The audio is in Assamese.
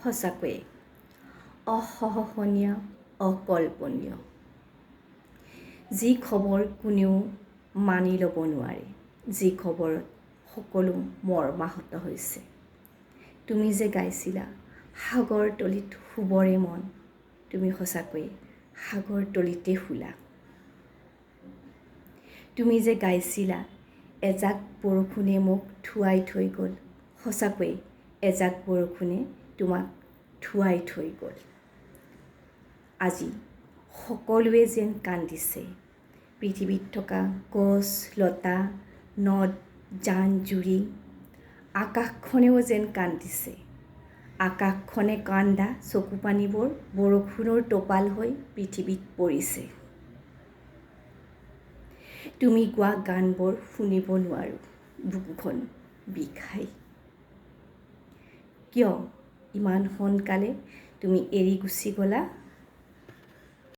সঁচাকৈয়ে অসহনীয়, অকল্পনীয়। যি খবৰ কোনেও মানি ল'ব নোৱাৰে, যি খবৰত সকলো মৰ্মাহত হৈছে। তুমি যে গাইছিলা সাগৰ তলিত শুবৰে মন, তুমি সঁচাকৈয়ে সাগৰ তলিতে শুলা। তুমি যে গাইছিলা এজাক বৰষুণে মোক ধুৱাই থৈ গ'ল, সঁচাকৈয়ে এজাক বৰষুণে তোমাক ধুৱাই থৈ গ'ল। আজি সকলোৱে যেন কান্দিছে, পৃথিৱীত থকা গছ লতা নদ জান জুৰি, আকাশখনেও যেন কান্দিছে। আকাশখনে কান্দা চকুপানীবোৰ বৰষুণৰ টোপাল হৈ পৃথিৱীত পৰিছে। তুমি গোৱা গানবোৰ শুনিব নোৱাৰোঁ, বুকুখন বিষাই। কিয় ইমান সোনকালে তুমি এৰি গুচি গ'লা?